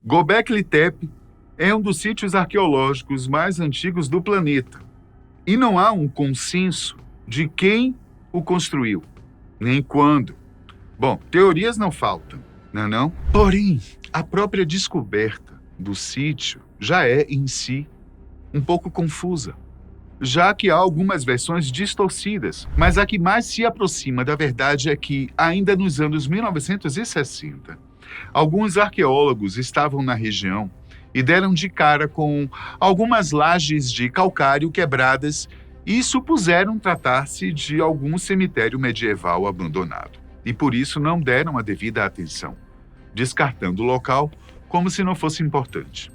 Göbekli Tepe é um dos sítios arqueológicos mais antigos do planeta. E não há um consenso de quem o construiu, nem quando. Bom, teorias não faltam, não? Porém, a própria descoberta do sítio já é, em si, um pouco confusa, já que há algumas versões distorcidas, mas a que mais se aproxima da verdade é que, ainda nos anos 1960, alguns arqueólogos estavam na região e deram de cara com algumas lajes de calcário quebradas e supuseram tratar-se de algum cemitério medieval abandonado. E por isso não deram a devida atenção, descartando o local como se não fosse importante.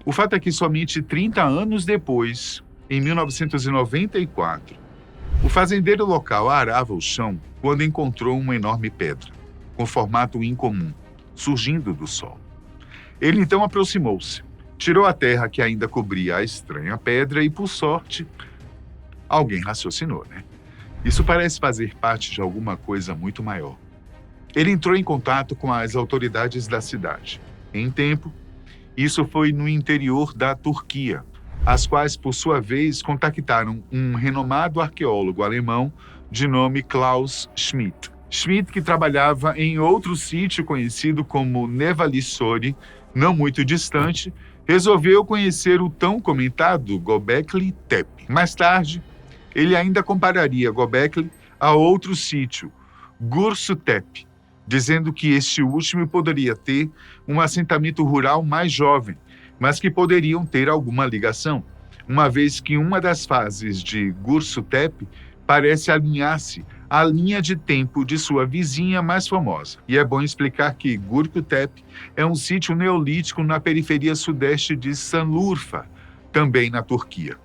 O fato é que somente 30 anos depois, em 1994, o fazendeiro local arava o chão quando encontrou uma enorme pedra, com formato incomum, surgindo do solo. Ele então aproximou-se, tirou a terra que ainda cobria a estranha pedra e, por sorte, alguém raciocinou, né? Isso parece fazer parte de alguma coisa muito maior. Ele entrou em contato com as autoridades da cidade. Em tempo, isso foi no interior da Turquia, as quais, por sua vez, contactaram um renomado arqueólogo alemão de nome Klaus Schmidt. Schmidt, que trabalhava em outro sítio conhecido como Nevalisori, não muito distante, resolveu conhecer o tão comentado Göbekli Tepe. Mais tarde, ele ainda compararia Göbekli a outro sítio, Gursu Tepe, dizendo que este último poderia ter um assentamento rural mais jovem, mas que poderiam ter alguma ligação, uma vez que uma das fases de Gursu Tepe parece alinhar-se à linha de tempo de sua vizinha mais famosa. E é bom explicar que Gurku Tepe é um sítio neolítico na periferia sudeste de Sanliurfa, também na Turquia,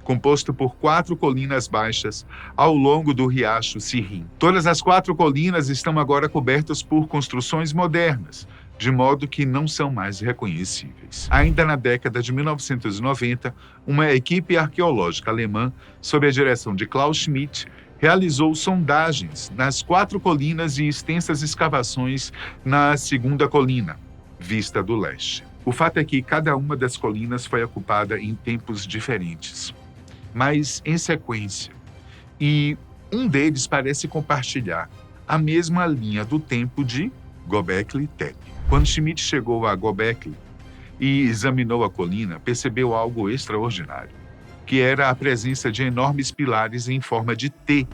composto por 4 colinas baixas ao longo do riacho Sirrin. Todas as 4 colinas estão agora cobertas por construções modernas, de modo que não são mais reconhecíveis. Ainda na década de 1990, uma equipe arqueológica alemã, sob a direção de Klaus Schmidt, realizou sondagens nas 4 colinas e extensas escavações na segunda colina, vista do leste. O fato é que cada uma das colinas foi ocupada em tempos diferentes, mas em sequência, e um deles parece compartilhar a mesma linha do tempo de Göbekli Tepe. Quando Schmidt chegou a Göbekli e examinou a colina, percebeu algo extraordinário, que era a presença de enormes pilares em forma de T,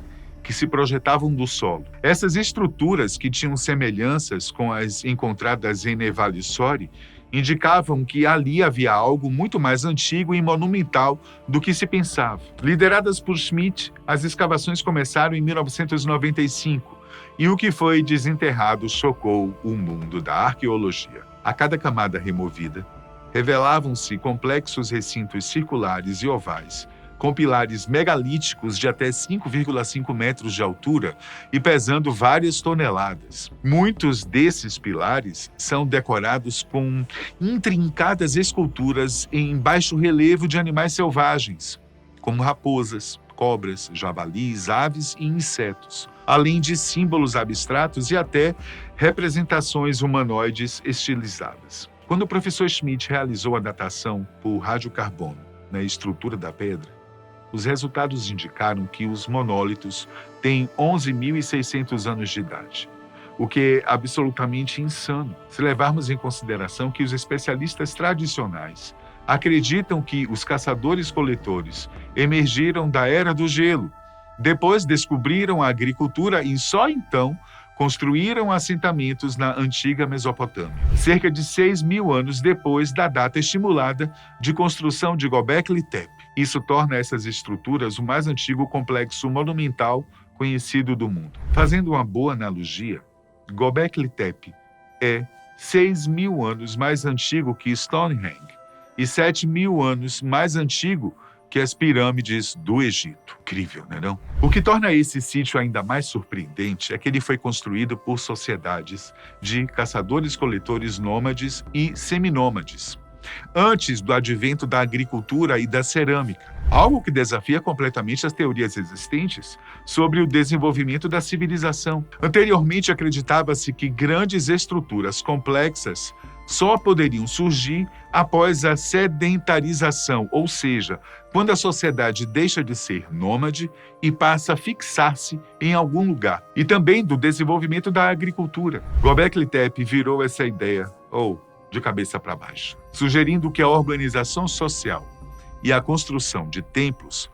que se projetavam do solo. Essas estruturas, que tinham semelhanças com as encontradas em Nevalisori, indicavam que ali havia algo muito mais antigo e monumental do que se pensava. Lideradas por Schmidt, as escavações começaram em 1995, e o que foi desenterrado chocou o mundo da arqueologia. A cada camada removida, revelavam-se complexos recintos circulares e ovais, com pilares megalíticos de até 5,5 metros de altura e pesando várias toneladas. Muitos desses pilares são decorados com intrincadas esculturas em baixo relevo de animais selvagens, como raposas, cobras, javalis, aves e insetos, além de símbolos abstratos e até representações humanoides estilizadas. Quando o professor Schmidt realizou a datação por radiocarbono na estrutura da pedra, os resultados indicaram que os monólitos têm 11.600 anos de idade, o que é absolutamente insano, se levarmos em consideração que os especialistas tradicionais acreditam que os caçadores-coletores emergiram da Era do Gelo, depois descobriram a agricultura e só então construíram assentamentos na antiga Mesopotâmia, cerca de 6.000 anos depois da data estimulada de construção de Göbekli Tepe. Isso torna essas estruturas o mais antigo complexo monumental conhecido do mundo. Fazendo uma boa analogia, Göbekli Tepe é 6.000 anos mais antigo que Stonehenge e 7.000 anos mais antigo que as pirâmides do Egito. Incrível, não? O que torna esse sítio ainda mais surpreendente é que ele foi construído por sociedades de caçadores-coletores nômades e seminômades, antes do advento da agricultura e da cerâmica, algo que desafia completamente as teorias existentes sobre o desenvolvimento da civilização. Anteriormente, acreditava-se que grandes estruturas complexas só poderiam surgir após a sedentarização, ou seja, quando a sociedade deixa de ser nômade e passa a fixar-se em algum lugar. E também do desenvolvimento da agricultura. Göbekli Tepe virou essa ideia, de cabeça para baixo, sugerindo que a organização social e a construção de templos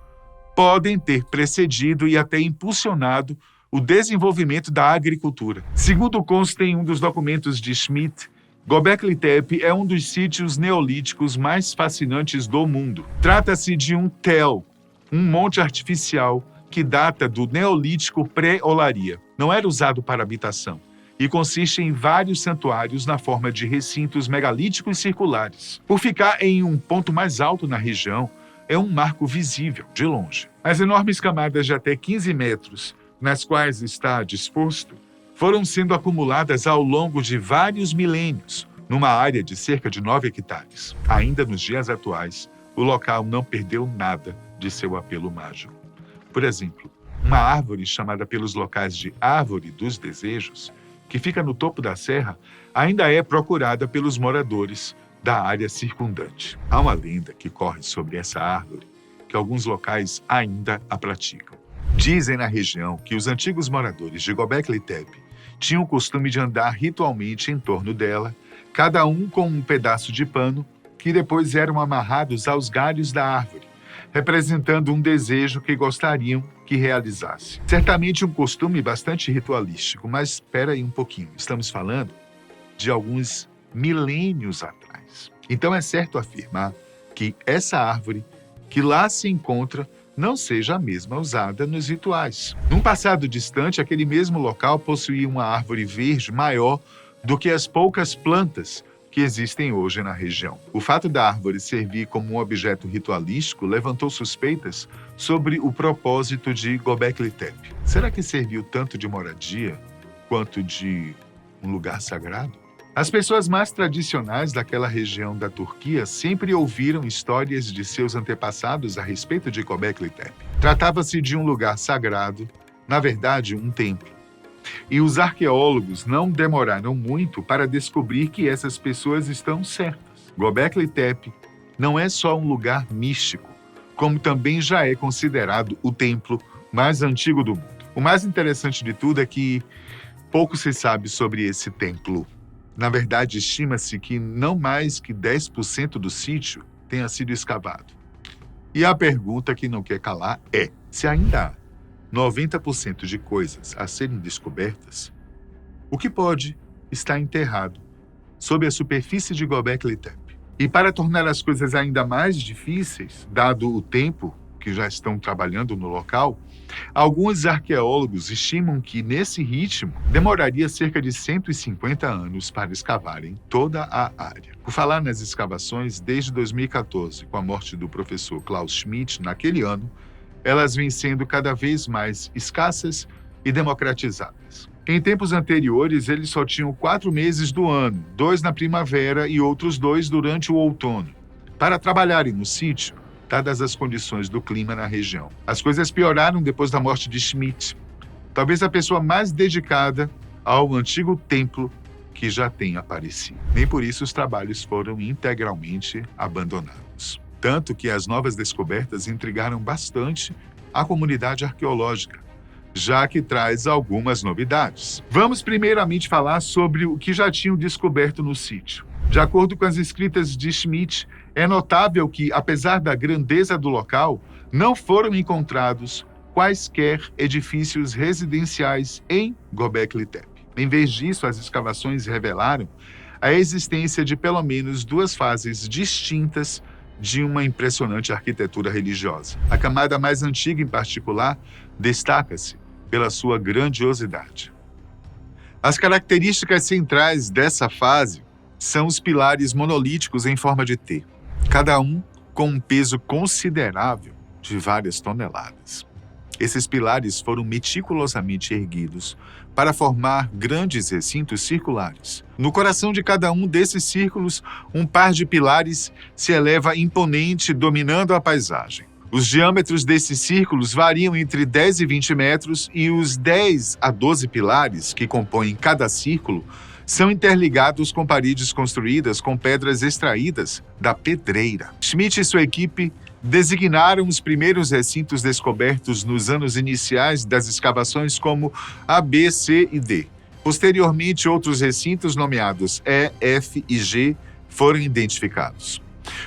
podem ter precedido e até impulsionado o desenvolvimento da agricultura. Segundo consta em um dos documentos de Schmidt, Göbekli Tepe é um dos sítios neolíticos mais fascinantes do mundo. Trata-se de um tel, um monte artificial que data do Neolítico pré-olaria. Não era usado para habitação e consiste em vários santuários na forma de recintos megalíticos circulares. Por ficar em um ponto mais alto na região, é um marco visível de longe. As enormes camadas de até 15 metros, nas quais está disposto, foram sendo acumuladas ao longo de vários milênios, numa área de cerca de 9 hectares. Ainda nos dias atuais, o local não perdeu nada de seu apelo mágico. Por exemplo, uma árvore chamada pelos locais de Árvore dos Desejos, que fica no topo da serra, ainda é procurada pelos moradores da área circundante. Há uma lenda que corre sobre essa árvore, que alguns locais ainda a praticam. Dizem na região que os antigos moradores de Göbekli Tepe tinham o costume de andar ritualmente em torno dela, cada um com um pedaço de pano que depois eram amarrados aos galhos da árvore, representando um desejo que gostariam que realizasse. Certamente um costume bastante ritualístico, mas espera aí um pouquinho, estamos falando de alguns milênios atrás. Então é certo afirmar que essa árvore que lá se encontra não seja a mesma usada nos rituais. Num passado distante, aquele mesmo local possuía uma árvore verde maior do que as poucas plantas que existem hoje na região. O fato da árvore servir como um objeto ritualístico levantou suspeitas sobre o propósito de Göbekli Tepe. Será que serviu tanto de moradia quanto de um lugar sagrado? As pessoas mais tradicionais daquela região da Turquia sempre ouviram histórias de seus antepassados a respeito de Göbekli Tepe. Tratava-se de um lugar sagrado, na verdade, um templo. E os arqueólogos não demoraram muito para descobrir que essas pessoas estão certas. Göbekli Tepe não é só um lugar místico, como também já é considerado o templo mais antigo do mundo. O mais interessante de tudo é que pouco se sabe sobre esse templo. Na verdade, estima-se que não mais que 10% do sítio tenha sido escavado. E a pergunta que não quer calar é: se ainda há 90% de coisas a serem descobertas, o que pode estar enterrado sob a superfície de Göbekli Tepe? E para tornar as coisas ainda mais difíceis, dado o tempo que já estão trabalhando no local, alguns arqueólogos estimam que, nesse ritmo, demoraria cerca de 150 anos para escavarem toda a área. Por falar nas escavações, desde 2014, com a morte do professor Klaus Schmidt naquele ano, elas vêm sendo cada vez mais escassas e democratizadas. Em tempos anteriores, eles só tinham 4 meses do ano, 2 na primavera e outros 2 durante o outono, para trabalharem no sítio, dadas as condições do clima na região. As coisas pioraram depois da morte de Schmidt, talvez a pessoa mais dedicada ao antigo templo que já tem aparecido. Nem por isso os trabalhos foram integralmente abandonados. Tanto que as novas descobertas intrigaram bastante a comunidade arqueológica, já que traz algumas novidades. Vamos primeiramente falar sobre o que já tinham descoberto no sítio. De acordo com as escritas de Schmidt, é notável que, apesar da grandeza do local, não foram encontrados quaisquer edifícios residenciais em Göbekli Tepe. Em vez disso, as escavações revelaram a existência de pelo menos 2 fases distintas de uma impressionante arquitetura religiosa. A camada mais antiga, em particular, destaca-se pela sua grandiosidade. As características centrais dessa fase são os pilares monolíticos em forma de T, cada um com um peso considerável de várias toneladas. Esses pilares foram meticulosamente erguidos para formar grandes recintos circulares. No coração de cada um desses círculos, um par de pilares se eleva imponente, dominando a paisagem. Os diâmetros desses círculos variam entre 10 e 20 metros e os 10 a 12 pilares que compõem cada círculo são interligados com paredes construídas com pedras extraídas da pedreira. Schmidt e sua equipe designaram os primeiros recintos descobertos nos anos iniciais das escavações como A, B, C e D. Posteriormente, outros recintos nomeados E, F e G foram identificados.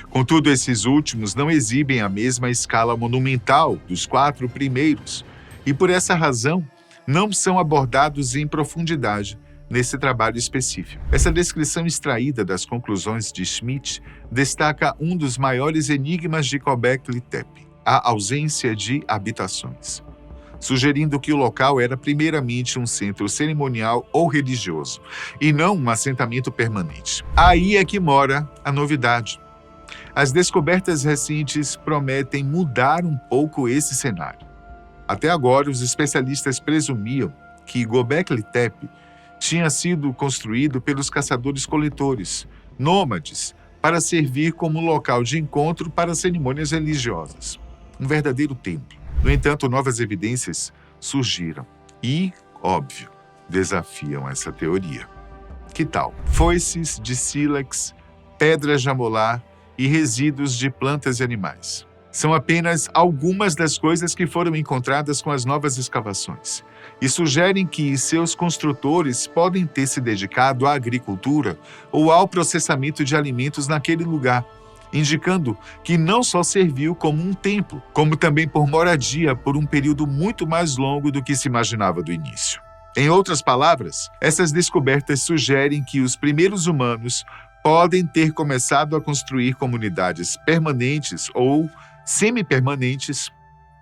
Contudo, esses últimos não exibem a mesma escala monumental dos 4 primeiros e, por essa razão, não são abordados em profundidade nesse trabalho específico. Essa descrição extraída das conclusões de Schmidt destaca um dos maiores enigmas de Göbekli Tepe, a ausência de habitações, sugerindo que o local era primeiramente um centro cerimonial ou religioso, e não um assentamento permanente. Aí é que mora a novidade. As descobertas recentes prometem mudar um pouco esse cenário. Até agora, os especialistas presumiam que Göbekli Tepe tinha sido construído pelos caçadores-coletores, nômades, para servir como local de encontro para cerimônias religiosas. Um verdadeiro templo. No entanto, novas evidências surgiram e, óbvio, desafiam essa teoria. Que tal? Foices de sílex, pedras de amolar e resíduos de plantas e animais. São apenas algumas das coisas que foram encontradas com as novas escavações e sugerem que seus construtores podem ter se dedicado à agricultura ou ao processamento de alimentos naquele lugar, indicando que não só serviu como um templo, como também por moradia por um período muito mais longo do que se imaginava do início. Em outras palavras, essas descobertas sugerem que os primeiros humanos podem ter começado a construir comunidades permanentes ou semi-permanentes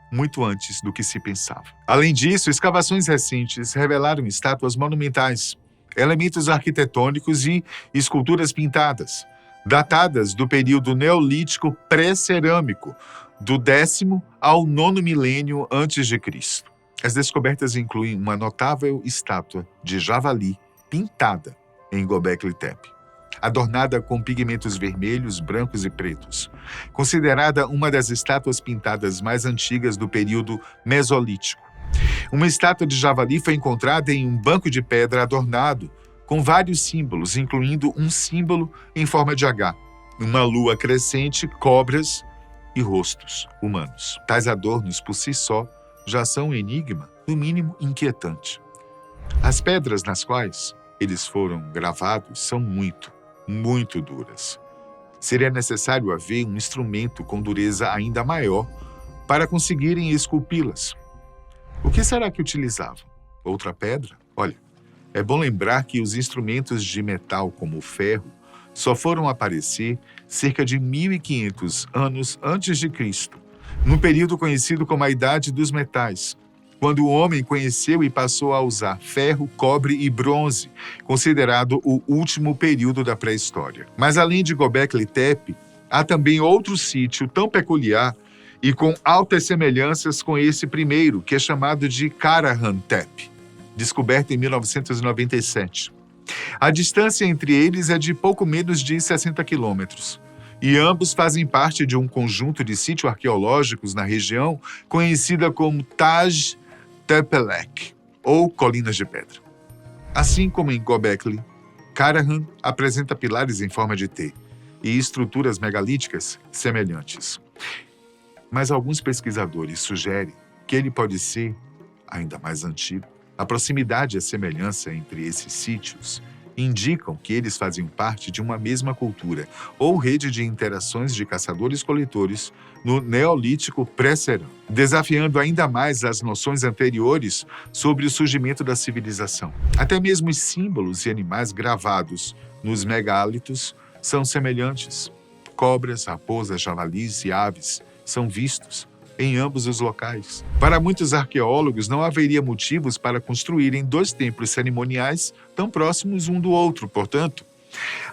muito antes do que se pensava. Além disso, escavações recentes revelaram estátuas monumentais, elementos arquitetônicos e esculturas pintadas, datadas do período neolítico pré-cerâmico, do 10º ao 9º milênio antes de Cristo. As descobertas incluem uma notável estátua de javali pintada em Göbekli Tepe, adornada com pigmentos vermelhos, brancos e pretos, considerada uma das estátuas pintadas mais antigas do período Mesolítico. Uma estátua de javali foi encontrada em um banco de pedra adornado com vários símbolos, incluindo um símbolo em forma de H, uma lua crescente, cobras e rostos humanos. Tais adornos, por si só, já são um enigma, no mínimo inquietante. As pedras nas quais eles foram gravados são muito duras. Seria necessário haver um instrumento com dureza ainda maior para conseguirem esculpi-las. O que será que utilizavam? Outra pedra? Olha, é bom lembrar que os instrumentos de metal como o ferro só foram aparecer cerca de 1500 anos antes de Cristo, num período conhecido como a Idade dos Metais, quando o homem conheceu e passou a usar ferro, cobre e bronze, considerado o último período da pré-história. Mas além de Göbekli Tepe, há também outro sítio tão peculiar e com altas semelhanças com esse primeiro, que é chamado de Karahan Tepe, descoberto em 1997. A distância entre eles é de pouco menos de 60 quilômetros. E ambos fazem parte de um conjunto de sítios arqueológicos na região conhecida como Taj Tepelek, ou Colinas de Pedra. Assim como em Göbekli, Karahan apresenta pilares em forma de T e estruturas megalíticas semelhantes. Mas alguns pesquisadores sugerem que ele pode ser ainda mais antigo. A proximidade e a semelhança entre esses sítios indicam que eles faziam parte de uma mesma cultura ou rede de interações de caçadores-coletores no Neolítico pré-cerâmico, desafiando ainda mais as noções anteriores sobre o surgimento da civilização. Até mesmo os símbolos e animais gravados nos megálitos são semelhantes. Cobras, raposas, javalis e aves são vistos em ambos os locais. Para muitos arqueólogos, não haveria motivos para construírem dois templos cerimoniais tão próximos um do outro. Portanto,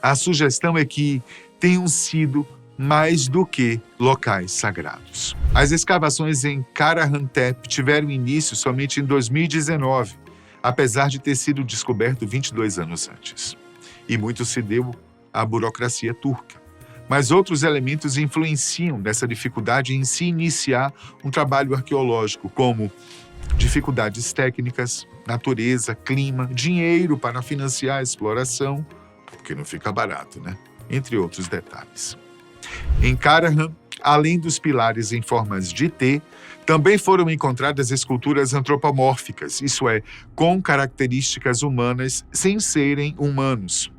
a sugestão é que tenham sido mais do que locais sagrados. As escavações em Karahan Tepe tiveram início somente em 2019, apesar de ter sido descoberto 22 anos antes. E muito se deu à burocracia turca. Mas outros elementos influenciam nessa dificuldade em se iniciar um trabalho arqueológico, como dificuldades técnicas, natureza, clima, dinheiro para financiar a exploração, porque não fica barato, né? Entre outros detalhes. Em Karahan, além dos pilares em formas de T, também foram encontradas esculturas antropomórficas, isso é, com características humanas sem serem humanos,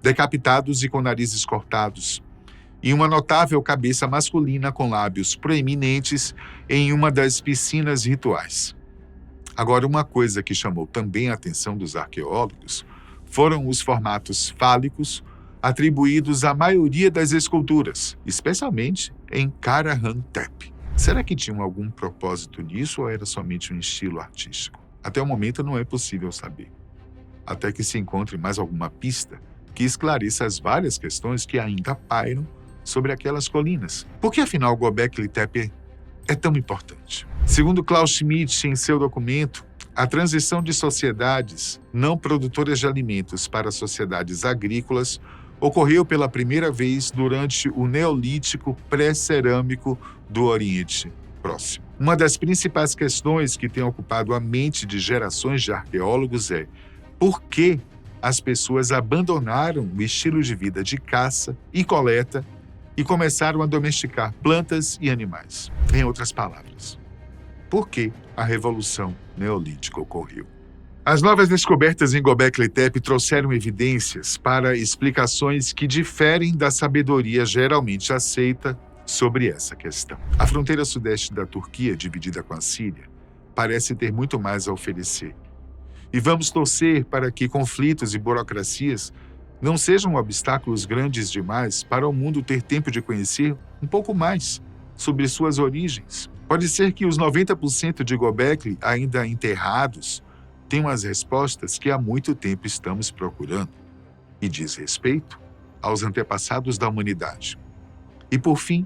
decapitados e com narizes cortados, e uma notável cabeça masculina com lábios proeminentes em uma das piscinas rituais. Agora, uma coisa que chamou também a atenção dos arqueólogos foram os formatos fálicos atribuídos à maioria das esculturas, especialmente em Karahan Tepe. Será que tinham algum propósito nisso ou era somente um estilo artístico? Até o momento não é possível saber, até que se encontre mais alguma pista que esclareça as várias questões que ainda pairam sobre aquelas colinas. Por que, afinal, Göbekli Tepe é tão importante? Segundo Klaus Schmidt, em seu documento, a transição de sociedades não produtoras de alimentos para sociedades agrícolas ocorreu pela primeira vez durante o Neolítico pré-cerâmico do Oriente Próximo. Uma das principais questões que tem ocupado a mente de gerações de arqueólogos é por que as pessoas abandonaram o estilo de vida de caça e coleta e começaram a domesticar plantas e animais. Em outras palavras, por que a Revolução Neolítica ocorreu? As novas descobertas em Göbekli Tepe trouxeram evidências para explicações que diferem da sabedoria geralmente aceita sobre essa questão. A fronteira sudeste da Turquia, dividida com a Síria, parece ter muito mais a oferecer. E vamos torcer para que conflitos e burocracias não sejam obstáculos grandes demais para o mundo ter tempo de conhecer um pouco mais sobre suas origens. Pode ser que os 90% de Göbekli ainda enterrados tenham as respostas que há muito tempo estamos procurando, e diz respeito aos antepassados da humanidade. E por fim,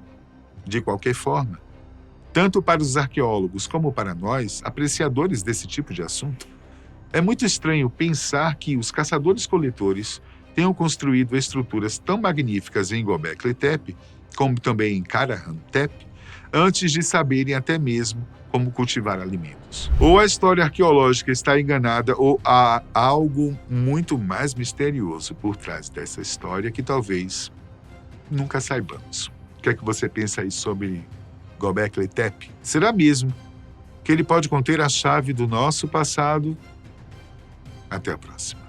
de qualquer forma, tanto para os arqueólogos como para nós, apreciadores desse tipo de assunto, é muito estranho pensar que os caçadores-coletores tenham construído estruturas tão magníficas em Göbekli Tepe, como também em Karahan Tepe, antes de saberem até mesmo como cultivar alimentos. Ou a história arqueológica está enganada ou há algo muito mais misterioso por trás dessa história que talvez nunca saibamos. O que é que você pensa aí sobre Göbekli Tepe? Será mesmo que ele pode conter a chave do nosso passado? Até a próxima.